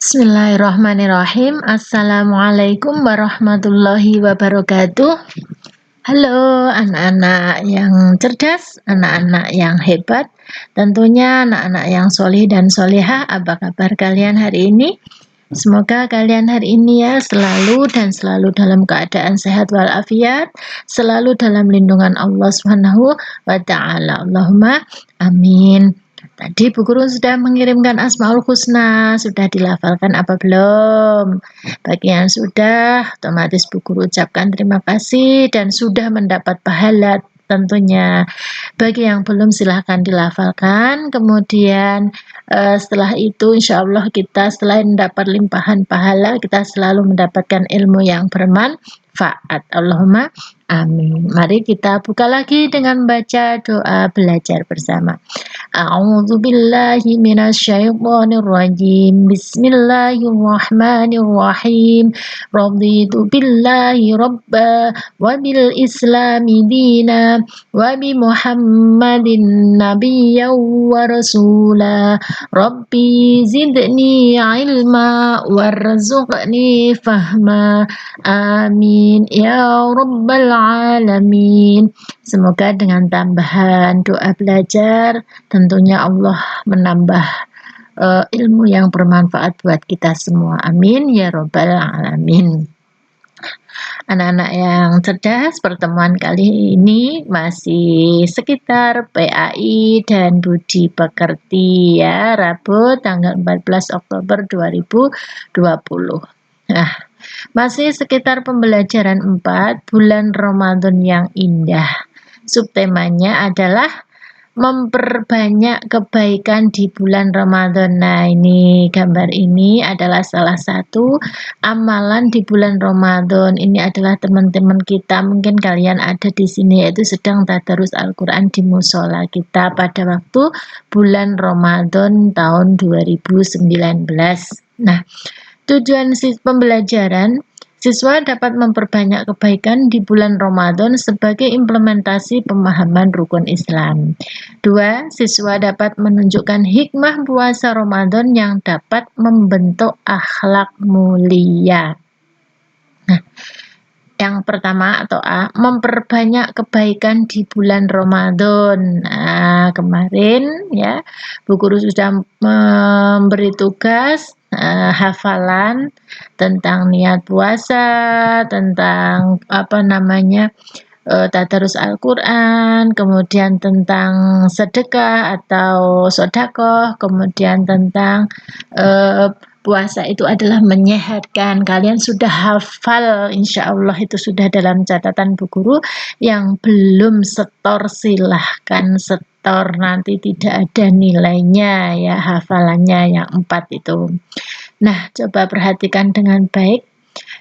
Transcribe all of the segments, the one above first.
Bismillahirrahmanirrahim. Assalamualaikum warahmatullahi wabarakatuh. Halo anak-anak yang cerdas, anak-anak yang hebat, tentunya anak-anak yang soleh dan solehah. Apa kabar kalian hari ini? Semoga kalian hari ini ya selalu dalam keadaan sehat walafiat, selalu dalam lindungan Allah Subhanahu wa taala. Allahumma amin. Tadi Bu Guru sudah mengirimkan Asmaul Husna, sudah dilafalkan apa belum? Bagi yang sudah, otomatis Bu Guru ucapkan terima kasih dan sudah mendapat pahala tentunya. Bagi yang belum silahkan dilafalkan, kemudian setelah itu insya Allah kita selain mendapat limpahan pahala, kita selalu mendapatkan ilmu yang bermanfaat. Allahumma amin. Mari kita buka lagi dengan baca doa belajar bersama. A'udzu billahi minasyaitonir rajim. Bismillahirrahmanirrahim. Raditu billahi rabba wa bil islami dina wa bi Muhammadin nabiyyan wa rasula. Rabbi zidni ilma warzuqni fahma. Amin ya rabbal alamin. Semoga dengan tambahan doa belajar tentunya Allah menambah ilmu yang bermanfaat buat kita semua. Amin ya robbal alamin. Anak-anak yang cerdas, pertemuan kali ini masih sekitar PAI dan Budi Pekerti ya, Rabu tanggal 14 Oktober 2020. Nah, masih sekitar pembelajaran 4 bulan Ramadan yang indah. Subtemanya adalah memperbanyak kebaikan di bulan Ramadan. Nah, ini gambar ini adalah salah satu amalan di bulan Ramadan. Ini adalah teman-teman kita, mungkin kalian ada di sini, yaitu sedang tadarus Al-Quran di musola kita pada waktu bulan Ramadan tahun 2019. Nah, tujuan pembelajaran, siswa dapat memperbanyak kebaikan di bulan Ramadan sebagai implementasi pemahaman rukun Islam. 2. Siswa dapat menunjukkan hikmah puasa Ramadan yang dapat membentuk akhlak mulia. Nah, yang pertama atau A, memperbanyak kebaikan di bulan Ramadan. Nah, kemarin ya, Bu Guru sudah memberi tugas hafalan tentang niat puasa, tentang tadarus Al-Quran, kemudian tentang sedekah atau sodakoh, kemudian tentang puasa itu adalah menyehatkan. Kalian sudah hafal, insya Allah itu sudah dalam catatan Bu Guru. Yang belum setor silahkan setor, nanti tidak ada nilainya ya hafalannya yang 4 itu. Nah, coba perhatikan dengan baik.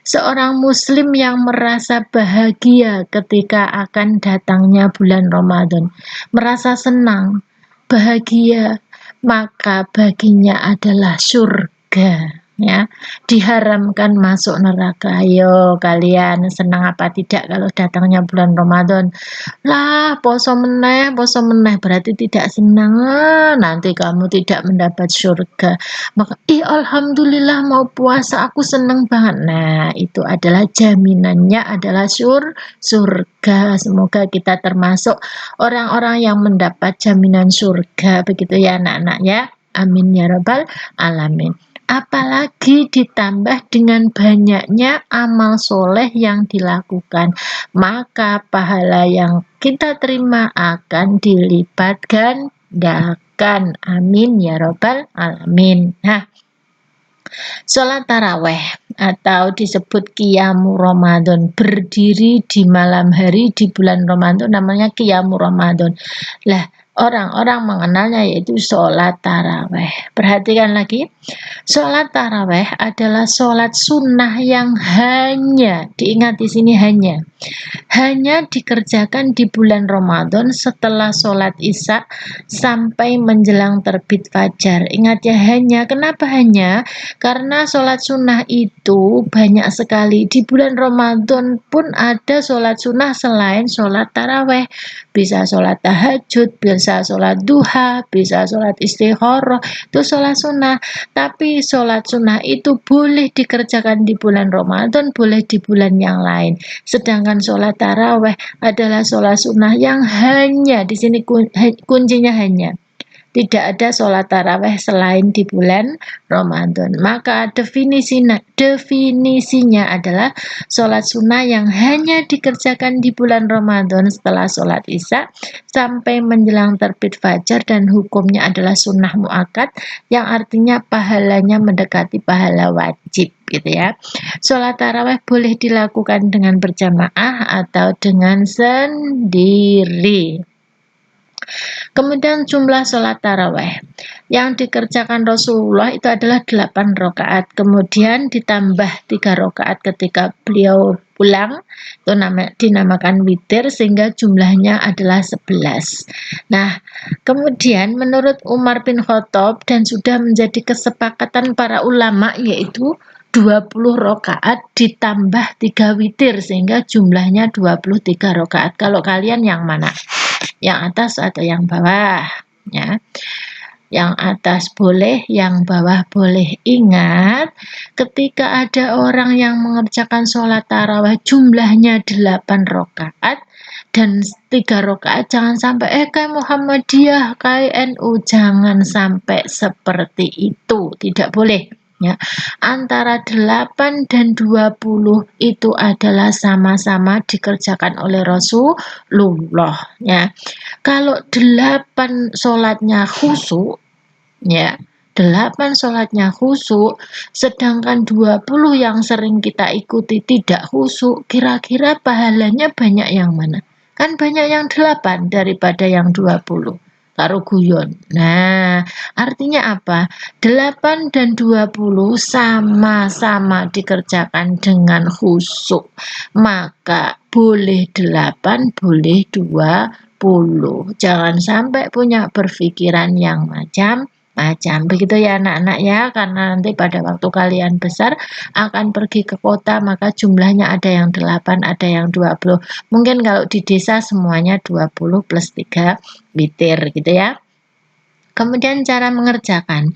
Seorang muslim yang merasa bahagia ketika akan datangnya bulan Ramadan, merasa senang, bahagia, maka baginya adalah surga. Ya, diharamkan masuk neraka. Ayo kalian senang apa tidak kalau datangnya bulan Ramadan? Lah, poso meneh berarti tidak senang. Nanti kamu tidak mendapat surga. Maka alhamdulillah mau puasa, aku senang banget. Nah, itu adalah jaminannya adalah surga. Semoga kita termasuk orang-orang yang mendapat jaminan surga, begitu ya anak-anak ya. Amin ya rabbal alamin. Apalagi ditambah dengan banyaknya amal soleh yang dilakukan, maka pahala yang kita terima akan dilipat gandakan. Amin ya robbal alamin. Nah, sholat taraweh atau disebut Qiyamu Ramadan, berdiri di malam hari di bulan Ramadan, namanya Qiyamu Ramadan. Lah, orang-orang mengenalnya yaitu sholat taraweh. Perhatikan lagi, sholat taraweh adalah sholat sunnah yang hanya, diingat di sini hanya dikerjakan di bulan Ramadan setelah sholat isya sampai menjelang terbit fajar. Ingat ya, hanya. Kenapa hanya? Karena sholat sunnah itu banyak sekali. Di bulan Ramadan pun ada sholat sunnah selain sholat taraweh. bisa sholat tahajud, bisa sholat duha, bisa sholat istikharah, itu sholat sunnah. Tapi sholat sunnah itu boleh dikerjakan di bulan Ramadan, boleh di bulan yang lain. Sedangkan sholat taraweh adalah sholat sunnah yang hanya, di sini kuncinya hanya, tidak ada sholat taraweh selain di bulan Ramadan. Maka definisinya adalah sholat sunnah yang hanya dikerjakan di bulan Ramadan setelah sholat isya sampai menjelang terbit fajar, dan hukumnya adalah sunnah muakkad yang artinya pahalanya mendekati pahala wajib gitu ya. Sholat taraweh boleh dilakukan dengan berjamaah atau dengan sendiri. Kemudian jumlah sholat taraweh yang dikerjakan Rasulullah itu adalah 8 rakaat, kemudian ditambah 3 rakaat ketika beliau pulang, itu dinamakan witir, sehingga jumlahnya adalah 11. Nah, kemudian menurut Umar bin Khattab dan sudah menjadi kesepakatan para ulama, yaitu 20 rakaat ditambah 3 witir sehingga jumlahnya 23 rakaat. Kalau kalian yang mana? Yang atas atau yang bawah ya? Yang atas boleh, yang bawah boleh. Ingat, ketika ada orang yang mengerjakan sholat tarawih jumlahnya 8 rakaat dan 3 rakaat, jangan sampai kayak Muhammadiyah, kayak NU, jangan sampai seperti itu, tidak boleh. Ya, antara 8 dan 20 itu adalah sama-sama dikerjakan oleh Rasulullah ya. Kalau 8 sholatnya khusyuk ya, 8 sholatnya khusyuk, sedangkan 20 yang sering kita ikuti tidak khusyuk, kira-kira pahalanya banyak yang mana? Kan banyak yang 8 daripada yang 20. Taruh guyon. Nah, artinya apa? 8 dan 20 sama-sama dikerjakan dengan khusyuk. Maka boleh 8, boleh 20. Jangan sampai punya berpikiran yang macam-macam. Begitu ya anak-anak ya, karena nanti pada waktu kalian besar akan pergi ke kota, maka jumlahnya ada yang 8, ada yang 20. Mungkin kalau di desa semuanya 20 plus 3 witir gitu ya. Kemudian cara mengerjakan,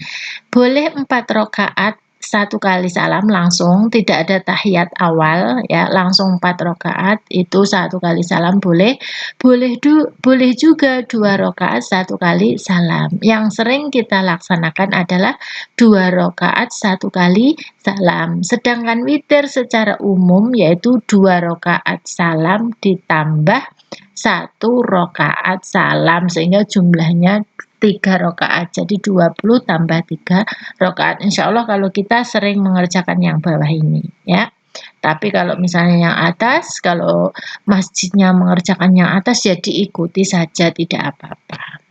boleh 4 rakaat 1 kali salam langsung, tidak ada tahiyat awal ya, langsung 4 rakaat itu 1 kali salam boleh. Boleh juga 2 rakaat 1 kali salam. Yang sering kita laksanakan adalah 2 rakaat 1 kali salam. Sedangkan witir secara umum yaitu 2 rakaat salam ditambah 1 rakaat salam sehingga jumlahnya 3 rakaat, jadi 20 tambah 3 rakaat. Insya Allah kalau kita sering mengerjakan yang bawah ini ya. Tapi kalau misalnya yang atas, kalau masjidnya mengerjakan yang atas ya diikuti saja, tidak apa-apa.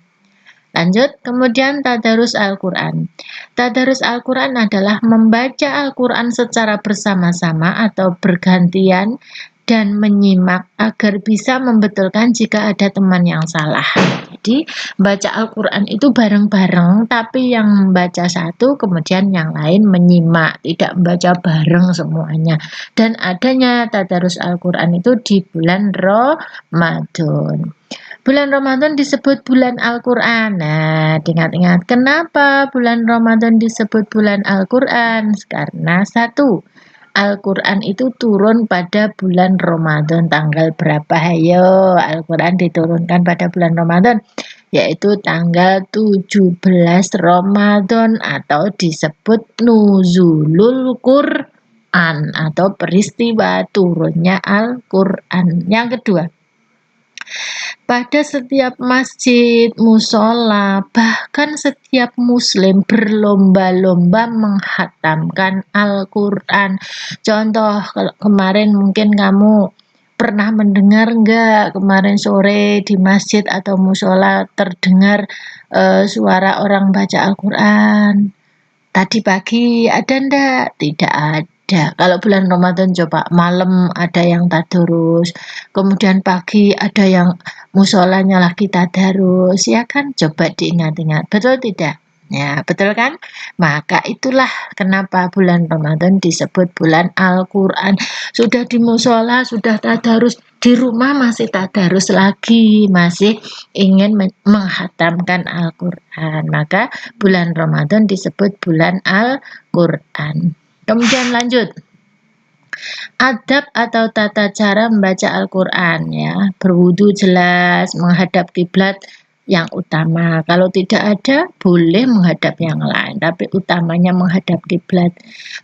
Lanjut, kemudian tadarus Al-Quran. Tadarus Al-Quran adalah membaca Al-Quran secara bersama-sama atau bergantian dan menyimak agar bisa membetulkan jika ada teman yang salah. Jadi baca Al-Quran itu bareng-bareng, tapi yang membaca satu kemudian yang lain menyimak, tidak membaca bareng semuanya. Dan adanya tadarus Al-Quran itu di bulan Ramadan. Bulan Ramadan disebut bulan Al-Quran. Nah, ingat-ingat kenapa bulan Ramadan disebut bulan Al-Quran? Karena satu, Al-Quran itu turun pada bulan Ramadan. Tanggal berapa? Ayo, Al-Quran diturunkan pada bulan Ramadan, yaitu tanggal 17 Ramadan atau disebut Nuzulul Quran atau peristiwa turunnya Al-Quran. Yang kedua, pada setiap masjid, musola, bahkan setiap muslim berlomba-lomba menghatamkan Al-Quran. Contoh, kalau kemarin mungkin kamu pernah mendengar enggak, kemarin sore di masjid atau musola terdengar suara orang baca Al-Quran. Tadi pagi ada enggak? Tidak ada. Kalau bulan Ramadan coba malam ada yang tadarus, kemudian pagi ada yang musolanya lagi tadarus, ya kan? Coba diingat-ingat, betul tidak? Ya, betul kan? Maka itulah kenapa bulan Ramadan disebut bulan Al-Quran. Sudah di musola, sudah tadarus, di rumah masih tadarus lagi, masih ingin menghatamkan Al-Quran, maka bulan Ramadan disebut bulan Al-Quran. Kemudian lanjut, adab atau tata cara membaca Al-Quran ya, berwudu jelas, menghadap kiblat yang utama. Kalau tidak ada, boleh menghadap yang lain, tapi utamanya menghadap kiblat.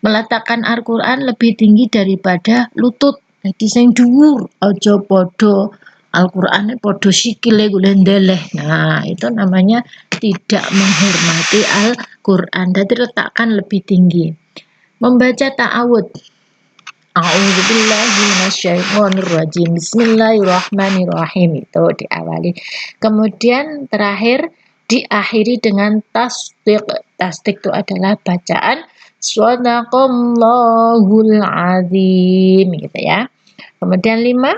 Meletakkan Al-Quran lebih tinggi daripada lutut. Jadi sing dhuwur, aja padha Al-Qur'ane padha sikile gulendeleh. Nah, itu namanya tidak menghormati Al-Qur'an. Jadi letakkan lebih tinggi. Membaca ta'awud. A'udzubillahi minasyaitonirrajim. Bismillahirrahmanirrahim. Itu diawali. Kemudian terakhir diakhiri dengan tasdiq. Tasdiq itu adalah bacaan Shadaqallahul azim gitu ya. Kemudian 5,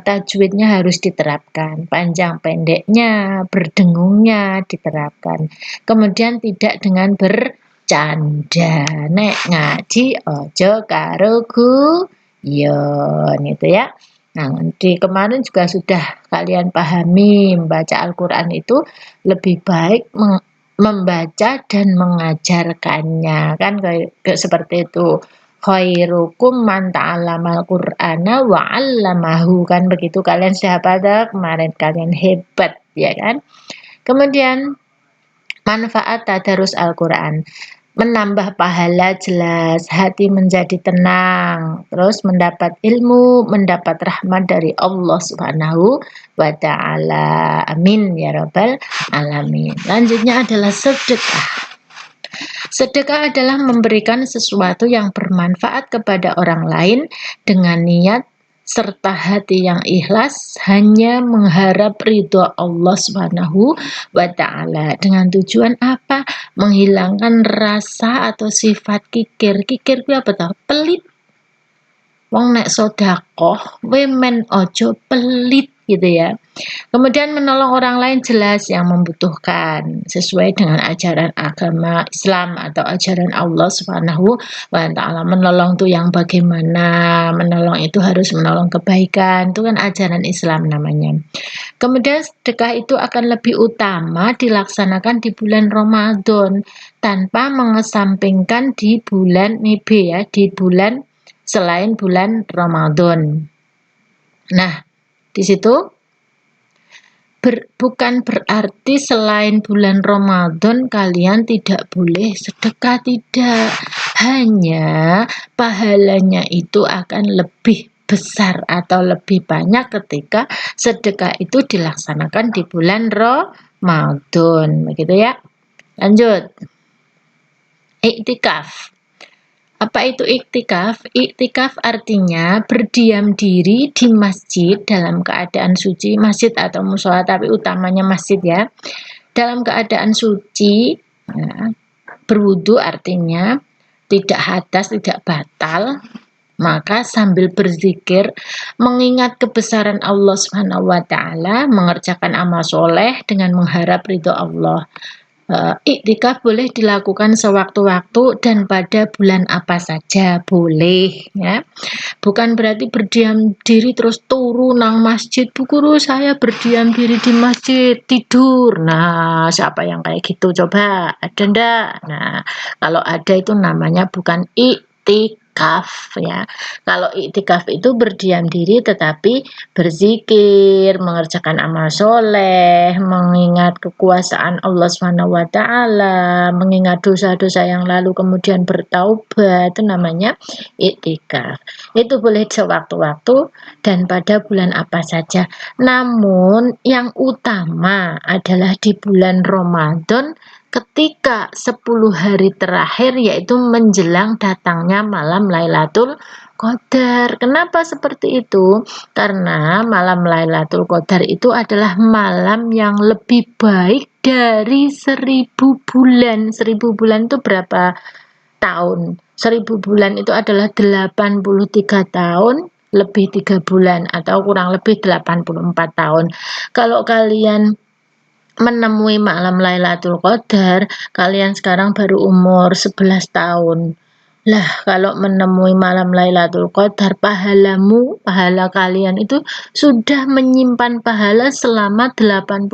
tajwidnya harus diterapkan, panjang pendeknya, berdengungnya diterapkan. Kemudian tidak dengan bercanda. Nek ngaji ojo karo guyon gitu ya. Nah, di kemarin juga sudah kalian pahami, membaca Al-Quran itu lebih baik membaca dan mengajarkannya, kan kayak seperti itu. Khairukum man ta'allamal Qur'ana wa 'allamahu, kan begitu. Kalian siapa dah kemarin, kalian hebat ya kan. Kemudian manfaat tadarus Al-Quran, menambah pahala jelas, hati menjadi tenang, terus mendapat ilmu, mendapat rahmat dari Allah Subhanahu wa ta'ala. Amin ya rabbal alamin. Lanjutnya adalah sedekah. Sedekah adalah memberikan sesuatu yang bermanfaat kepada orang lain dengan niat serta hati yang ikhlas, hanya mengharap ridho Allah Subhanahu wa ta'ala. Dengan tujuan apa? Menghilangkan rasa atau sifat kikir. Kikir itu apa tau? Pelit. Wong nek sedekah wemen ojo pelit gitu ya. Kemudian menolong orang lain jelas yang membutuhkan sesuai dengan ajaran agama Islam atau ajaran Allah Subhanahu wa ta'ala. Menolong itu yang bagaimana? Menolong itu harus menolong kebaikan. Itu kan ajaran Islam namanya. Kemudian sedekah itu akan lebih utama dilaksanakan di bulan Ramadan tanpa mengesampingkan di bulan Nibe ya, di bulan selain bulan Ramadan. Nah, di situ bukan berarti selain bulan Ramadan kalian tidak boleh sedekah, tidak. Hanya pahalanya itu akan lebih besar atau lebih banyak ketika sedekah itu dilaksanakan di bulan Ramadan, begitu ya. Lanjut. Iktikaf. Apa itu iktikaf? Iktikaf artinya berdiam diri di masjid dalam keadaan suci, masjid atau mushola, tapi utamanya masjid ya. Dalam keadaan suci, ya, berwudu artinya tidak hadas, tidak batal, maka sambil berzikir, mengingat kebesaran Allah Subhanahu wa ta'ala, mengerjakan amal soleh dengan mengharap ridho Allah. Iktikaf boleh dilakukan sewaktu-waktu dan pada bulan apa saja boleh ya. Bukan berarti berdiam diri terus turun nang masjid, Bu Guru saya berdiam diri di masjid tidur. Nah, siapa yang kayak gitu coba? Ada ndak? Nah, kalau ada itu namanya bukan iktikaf ya. Kalau iktikaf itu berdiam diri tetapi berzikir, mengerjakan amal soleh, mengingat kekuasaan Allah Subhanahu wa ta'ala, mengingat dosa-dosa yang lalu kemudian bertaubat, itu namanya iktikaf. Itu boleh sewaktu-waktu dan pada bulan apa saja. Namun yang utama adalah di bulan Ramadan ketika 10 hari terakhir, yaitu menjelang datangnya malam Lailatul Qadar. Kenapa seperti itu? Karena malam Lailatul Qadar itu adalah malam yang lebih baik dari 1000 bulan. 1000 bulan itu berapa tahun? 1000 bulan itu adalah 83 tahun lebih 3 bulan atau kurang lebih 84 tahun. Kalau kalian menemui malam Lailatul Qadar, kalian sekarang baru umur 11 tahun. Lah, kalau menemui malam Lailatul Qadar, pahala kalian itu sudah menyimpan pahala selama 83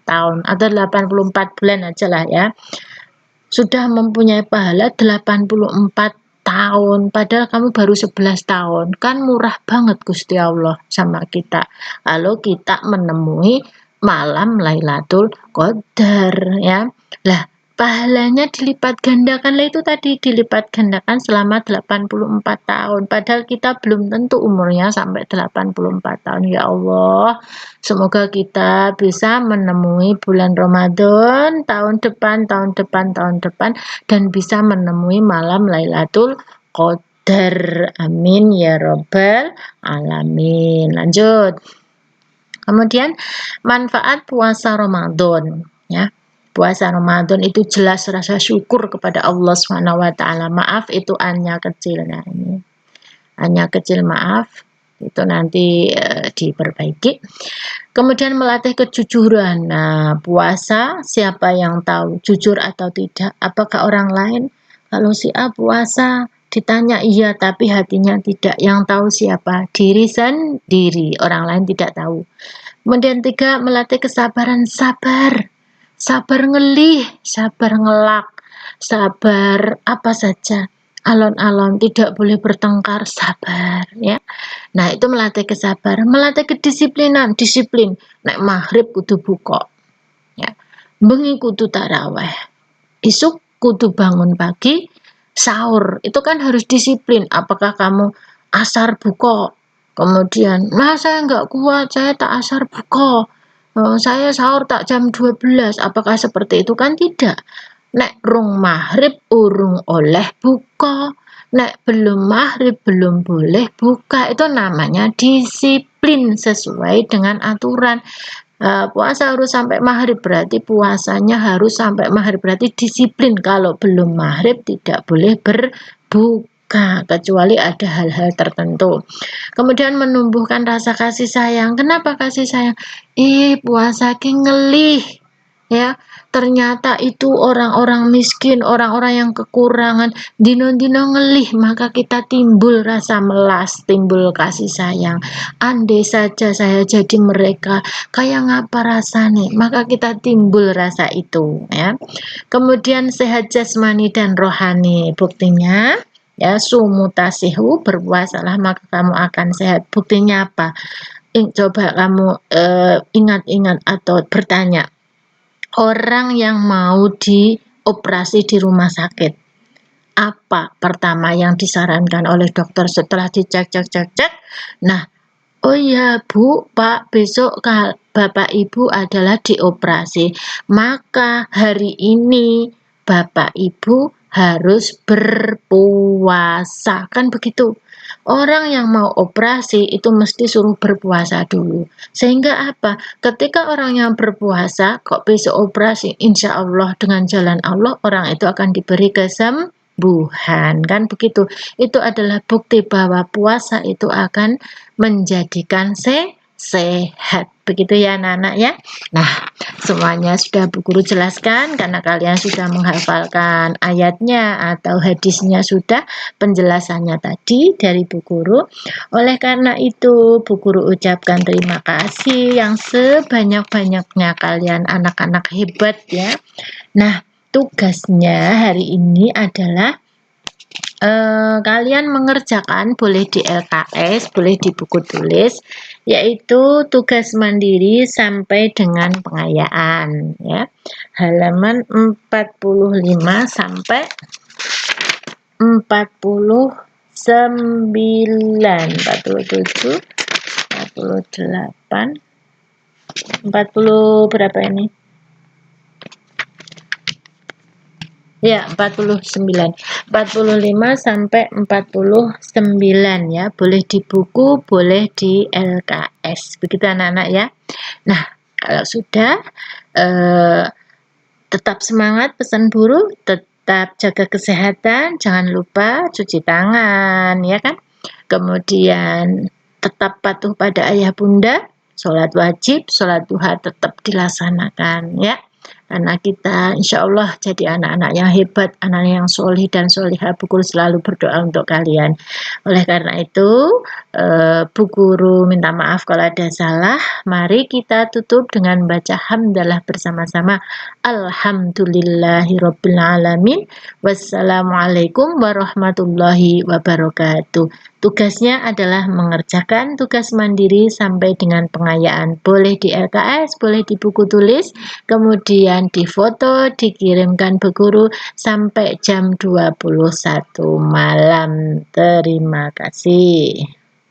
tahun atau 84 bulan aja lah ya. Sudah mempunyai pahala 84 tahun, padahal kamu baru 11 tahun. Kan murah banget Gusti Allah sama kita. Kalau kita menemui malam Lailatul Qadar ya. Lah, pahalanya dilipat gandakan lah, itu tadi dilipat gandakan selama 84 tahun. Padahal kita belum tentu umurnya sampai 84 tahun. Ya Allah, semoga kita bisa menemui bulan Ramadan tahun depan dan bisa menemui malam Lailatul Qadar. Amin ya robbal alamin. Lanjut. Kemudian manfaat puasa Ramadan ya. Puasa Ramadan itu jelas rasa syukur kepada Allah Subhanahu wa taala. Maaf itu hanya kecil, nah ini hanya kecil, maaf itu nanti diperbaiki. Kemudian melatih kejujuran. Nah, puasa siapa yang tahu jujur atau tidak? Apakah orang lain? Kalau si A puasa ditanya iya tapi hatinya tidak, yang tahu siapa? Diri sendiri, orang lain tidak tahu. Kemudian 3, melatih kesabaran, sabar ngelih, sabar ngelak, sabar apa saja, alon-alon, tidak boleh bertengkar, sabar ya. Nah, itu melatih kesabaran, melatih kedisiplinan, disiplin. Nek maghrib kudu buka ya. Bengi kudu taraweh. Isuk kudu bangun pagi, sahur. Itu kan harus disiplin. Apakah kamu asar buka? Kemudian, nah saya nggak kuat, saya tak asar buka. Saya sahur tak jam 12. Apakah seperti itu? Kan tidak. Nek rung maghrib urung oleh buka. Nek belum maghrib belum boleh buka. Itu namanya disiplin sesuai dengan aturan. Puasa harus sampai maghrib, berarti puasanya harus sampai maghrib, berarti disiplin. Kalau belum maghrib tidak boleh berbuka kecuali ada hal-hal tertentu. Kemudian menumbuhkan rasa kasih sayang. Kenapa kasih sayang? Puasa ki ngelih ya, ternyata itu orang-orang miskin, orang-orang yang kekurangan, dino-dino ngelih, maka kita timbul rasa melas, timbul kasih sayang. Andai saja saya jadi mereka, kayak ngapa rasanya, maka kita timbul rasa itu ya. Kemudian sehat jasmani dan rohani, buktinya ya, sumutasihu, berpuasalah maka kamu akan sehat. Buktinya apa? Coba kamu ingat-ingat atau bertanya, orang yang mau dioperasi di rumah sakit, apa pertama yang disarankan oleh dokter setelah dicek? Nah, oh iya Bu, Pak, besok Bapak Ibu adalah dioperasi, maka hari ini Bapak Ibu harus berpuasa, kan begitu. Orang yang mau operasi itu mesti suruh berpuasa dulu. Sehingga apa? Ketika orang yang berpuasa kok besok operasi, insya Allah dengan jalan Allah orang itu akan diberi kesembuhan, kan begitu. Itu adalah bukti bahwa puasa itu akan menjadikan sehat. Begitu ya anak-anak ya. Nah, semuanya sudah Bu Guru jelaskan karena kalian sudah menghafalkan ayatnya atau hadisnya sudah, penjelasannya tadi dari Bu Guru. Oleh karena itu, Bu Guru ucapkan terima kasih yang sebanyak-banyaknya, kalian anak-anak hebat ya. Nah, tugasnya hari ini adalah kalian mengerjakan, boleh di LKS, boleh di buku tulis, yaitu tugas mandiri sampai dengan pengayaan ya. Halaman 45 sampai 49, 47, 48, 40 berapa ini? Ya, 49. 45 sampai 49 ya. Boleh di buku, boleh di LKS. Begitu anak-anak ya. Nah, kalau sudah tetap semangat pesan guru, tetap jaga kesehatan, jangan lupa cuci tangan ya kan. Kemudian tetap patuh pada ayah bunda, sholat wajib, sholat duha tetap dilaksanakan ya. karena kita insya Allah jadi anak-anak yang hebat, anak yang solih dan solihah. Bu Guru selalu berdoa untuk kalian. Oleh karena itu, Bu Guru minta maaf kalau ada salah. Mari kita tutup dengan baca hamdalah bersama-sama. Alhamdulillahirabbil alamin. Wassalamualaikum warahmatullahi wabarakatuh. Tugasnya adalah mengerjakan tugas mandiri sampai dengan pengayaan. Boleh di LKS, boleh di buku tulis, kemudian difoto, dikirimkan Bu Guru sampai jam 21 malam. Terima kasih.